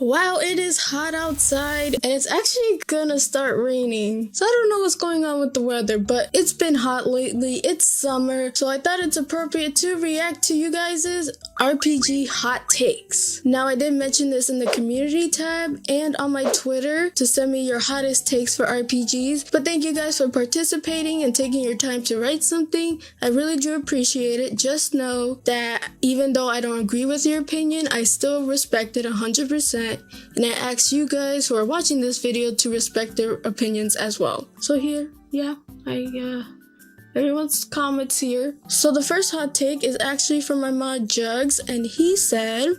Wow, it is hot outside and it's actually gonna start raining. So I don't know what's going on with the weather, but it's been hot lately. It's summer, so I thought it's appropriate to react to you guys' RPG hot takes. Now, I did mention this in the community tab and on my Twitter to send me your hottest takes for RPGs, but thank you guys for participating and taking your time to write something. I really do appreciate it. Just know that even though I don't agree with your opinion, I still respect it 100%. And I ask you guys who are watching this video to respect their opinions as well. So here, yeah, everyone's comments here. So the first hot take is actually from my mod Jugs, and he said,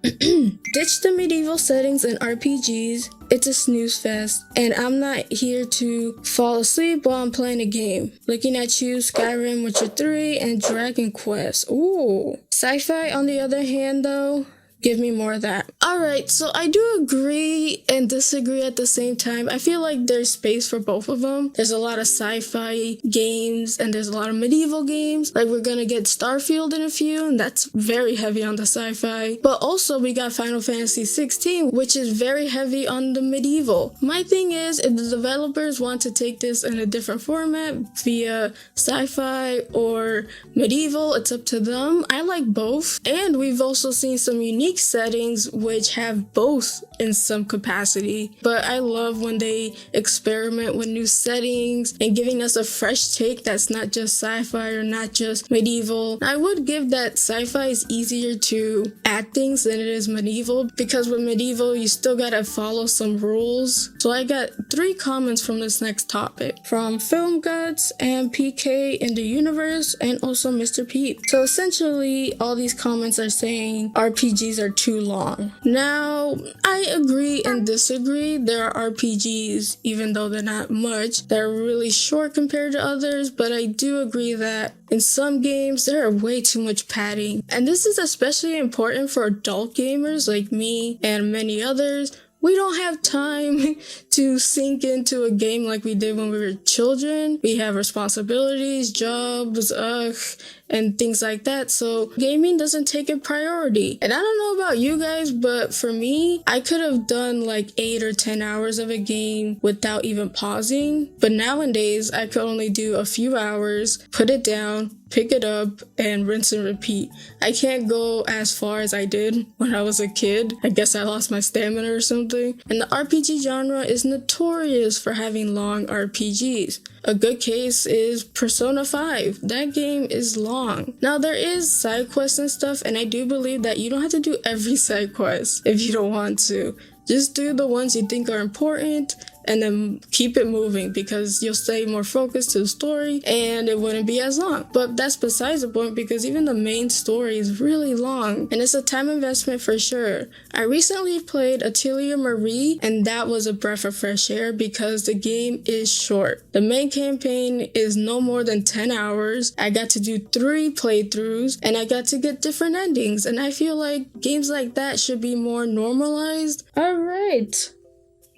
ditch the medieval settings in RPGs. It's a snooze fest, and I'm not here to fall asleep while I'm playing a game. Looking at you, Skyrim, Witcher 3, and Dragon Quest. Ooh. Sci-fi, on the other hand, though, give me more of that. Alright, so I do agree and disagree at the same time. I feel like there's space for both of them. There's a lot of sci-fi games and there's a lot of medieval games. Like, we're gonna get Starfield in a few, and that's very heavy on the sci-fi. But also we got Final Fantasy 16, which is very heavy on the medieval. My thing is, if the developers want to take this in a different format via sci-fi or medieval, it's up to them. I like both. And we've also seen some unique settings which have both in some capacity, but I love when they experiment with new settings and giving us a fresh take that's not just sci-fi or not just medieval. I would give that sci-fi is easier to add things than it is medieval, because with medieval you still gotta follow some rules. So I got 3 comments from this next topic from Film Guts and PK in the Universe and also Mr. Pete. So essentially all these comments are saying RPGs are too long. Now, I agree and disagree. There are RPGs, even though they're not much, that are really short compared to others, but I do agree that in some games there are way too much padding. And this is especially important for adult gamers like me and many others. We don't have time to sink into a game like we did when we were children. We have responsibilities, jobs, and things like that. So gaming doesn't take a priority. And I don't know about you guys, but for me, I could have done like 8 or 10 hours of a game without even pausing. But nowadays, I could only do a few hours, put it down, pick it up, and rinse and repeat. I can't go as far as I did when I was a kid. I guess I lost my stamina or something. And the RPG genre is notorious for having long RPGs. A good case is Persona 5. That game is long. Now, there is side quests and stuff, and I do believe that you don't have to do every side quest if you don't want to. Just do the ones you think are important and then keep it moving, because you'll stay more focused to the story and it wouldn't be as long. But that's besides the point, because even the main story is really long and it's a time investment for sure. I recently played Atelier Marie, and that was a breath of fresh air because the game is short. The main campaign is no more than 10 hours. I got to do 3 playthroughs and I got to get different endings, and I feel like games like that should be more normalized. Alright.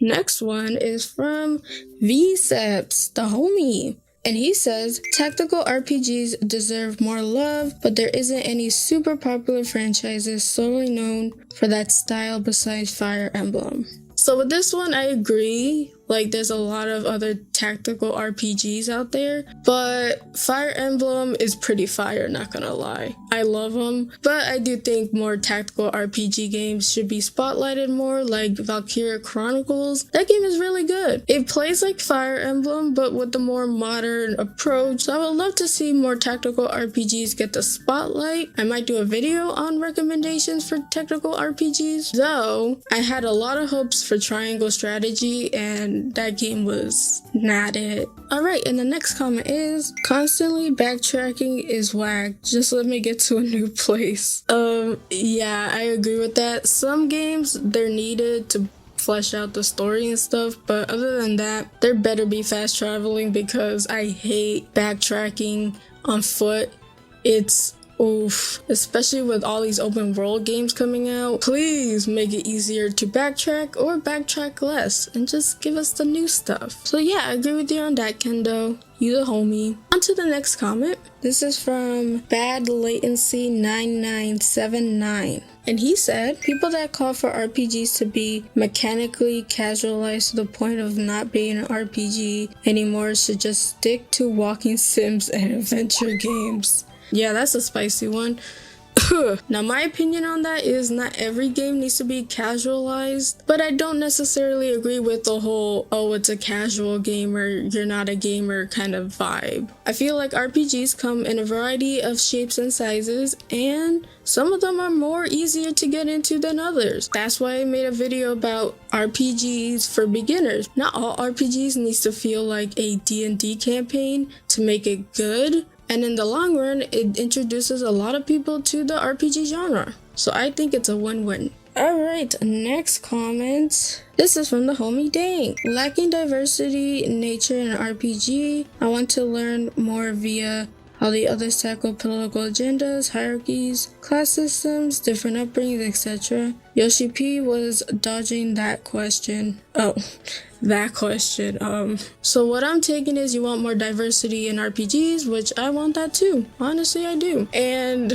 Next one is from VSeps, the homie. And he says, tactical RPGs deserve more love, but there isn't any super popular franchises solely known for that style besides Fire Emblem. So with this one, I agree. Like, there's a lot of other tactical RPGs out there, but Fire Emblem is pretty fire, not gonna lie. I love them, but I do think more tactical RPG games should be spotlighted more, like Valkyria Chronicles. That game is really good. It plays like Fire Emblem, but with a more modern approach. So I would love to see more tactical RPGs get the spotlight. I might do a video on recommendations for tactical RPGs. Though, I had a lot of hopes for Triangle Strategy, and that game was not it. Alright, and the next comment is, constantly backtracking is whack. Just let me get to a new place. Yeah, I agree with that. Some games, they're needed to flesh out the story and stuff, but other than that, there better be fast traveling, because I hate backtracking on foot. It's Oof, especially with all these open world games coming out, please make it easier to backtrack or backtrack less and just give us the new stuff. So yeah, I agree with you on that, Kendo. You the homie. On to the next comment. This is from Bad Latency 9979. And he said, people that call for RPGs to be mechanically casualized to the point of not being an RPG anymore should just stick to walking sims and adventure games. Yeah, that's a spicy one. Now, my opinion on that is not every game needs to be casualized, but I don't necessarily agree with the whole, oh, it's a casual game or you're not a gamer kind of vibe. I feel like RPGs come in a variety of shapes and sizes, and some of them are more easier to get into than others. That's why I made a video about RPGs for beginners. Not all RPGs needs to feel like a D&D campaign to make it good. And in the long run, it introduces a lot of people to the RPG genre. So I think it's a win-win. Alright, next comment. This is from the homie Dang. Lacking diversity in nature in RPG. I want to learn more via how the others tackle political agendas, hierarchies, class systems, different upbringings, etc. Yoshi P was dodging that question. Oh, that question. So what I'm taking is you want more diversity in RPGs, which I want that too. Honestly, I do. And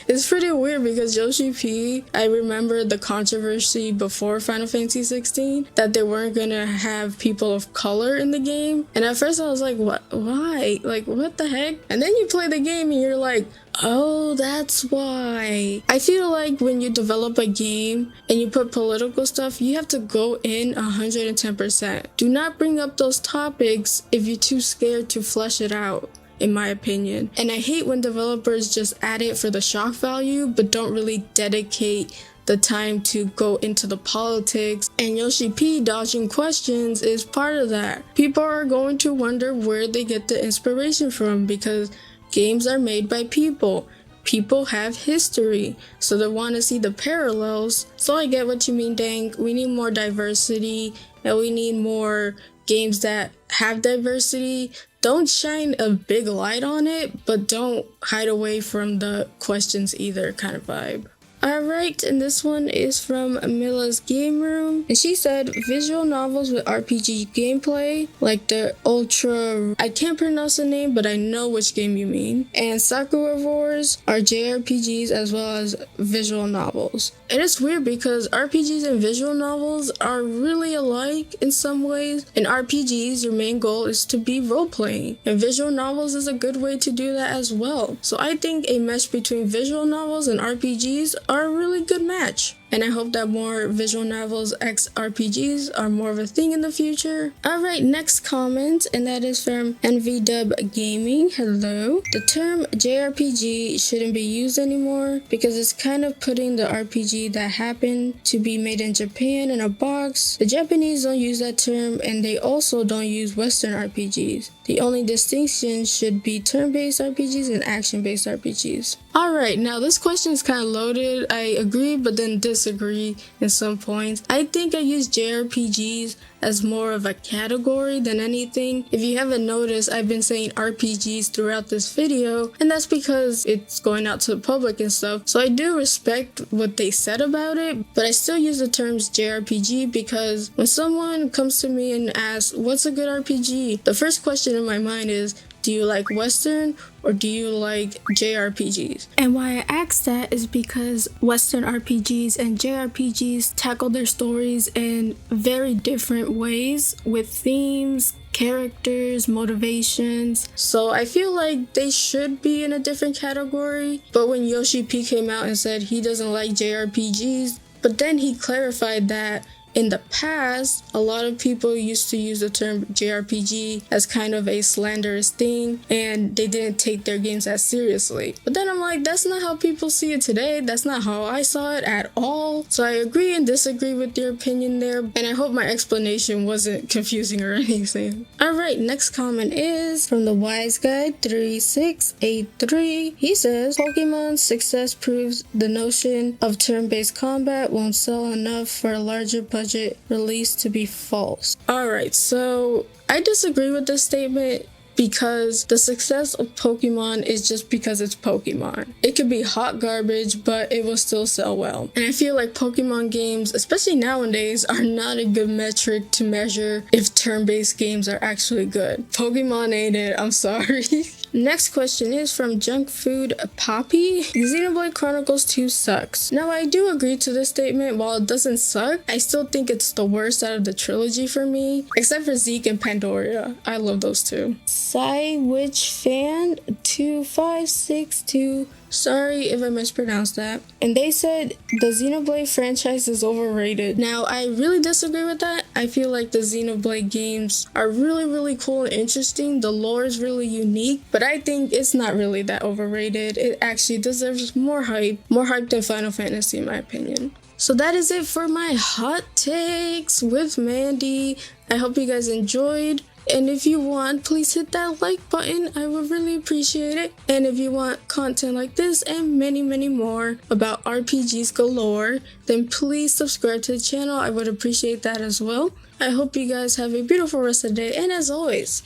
it's pretty weird because Yoshi P, I remember the controversy before Final Fantasy 16 that they weren't gonna have people of color in the game. And at first I was like, what? Why? Like, what the heck? And then you play the game and you're like, oh, that's why. I feel like when you develop a game and you put political stuff, you have to go in 110%. Do not bring up those topics if you're too scared to flesh it out, in my opinion. And I hate when developers just add it for the shock value, but don't really dedicate the time to go into the politics. And Yoshi P dodging questions is part of that. People are going to wonder where they get the inspiration from because games are made by people. People have history, so they want to see the parallels. So I get what you mean, Dang. We need more diversity, and we need more games that have diversity. Don't shine a big light on it, but don't hide away from the questions either kind of vibe. Alright, and this one is from Mila's Game Room, and she said visual novels with RPG gameplay, like the Ultra, I can't pronounce the name, but I know which game you mean, and Sakura Wars are JRPGs as well as visual novels. And it's weird because RPGs and visual novels are really alike in some ways. In RPGs, your main goal is to be role-playing, and visual novels is a good way to do that as well. So I think a mesh between visual novels and RPGs are a really good match. And I hope that more visual novels x RPGs are more of a thing in the future. Alright, next comment, and that is from NVDub Gaming. Hello. The term JRPG shouldn't be used anymore because it's kind of putting the RPG that happened to be made in Japan in a box. The Japanese don't use that term, and they also don't use Western RPGs. The only distinction should be turn-based RPGs and action-based RPGs. Alright, now this question is kind of loaded. I agree, but then disagree in some points. I think I use JRPGs as more of a category than anything. If you haven't noticed, I've been saying RPGs throughout this video, and that's because it's going out to the public and stuff. So I do respect what they said about it, but I still use the terms JRPG because when someone comes to me and asks, what's a good RPG? The first question in my mind is, do you like Western or do you like JRPGs? And why I ask that is because Western RPGs and JRPGs tackle their stories in very different ways with themes, characters, motivations. So I feel like they should be in a different category. But when Yoshi P came out and said he doesn't like JRPGs, but then he clarified that in the past, a lot of people used to use the term JRPG as kind of a slanderous thing, and they didn't take their games as seriously. But then I'm like, that's not how people see it today. That's not how I saw it at all. So I agree and disagree with your opinion there, and I hope my explanation wasn't confusing or anything. Alright, next comment is from the Wise Guy 3683. He says, Pokemon's success proves the notion of turn-based combat won't sell enough for a larger budget release to be false. Alright, so I disagree with this statement because the success of Pokemon is just because it's Pokemon. It could be hot garbage, but it will still sell well. And I feel like Pokemon games, especially nowadays, are not a good metric to measure if turn-based games are actually good. Pokemon ain't it, I'm sorry. Next question is from Junk Food Poppy. Xenoblade Chronicles 2 sucks. Now I do agree to this statement. While it doesn't suck, I still think it's the worst out of the trilogy for me, except for Zeke and Pandoria. I love those two. Witch Fan 2562. Sorry if I mispronounced that. And they said the Xenoblade franchise is overrated. Now, I really disagree with that. I feel like the Xenoblade games are really cool and interesting. The lore is really unique, but I think it's not really that overrated. It actually deserves more hype than Final Fantasy in my opinion. So that is it for my hot takes with Mandy. I hope you guys enjoyed. And if you want, please hit that like button. I would really appreciate it. And if you want content like this and many more about RPGs galore, then please subscribe to the channel. I would appreciate that as well. I hope you guys have a beautiful rest of the day. And as always,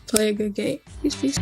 play a good game. Peace.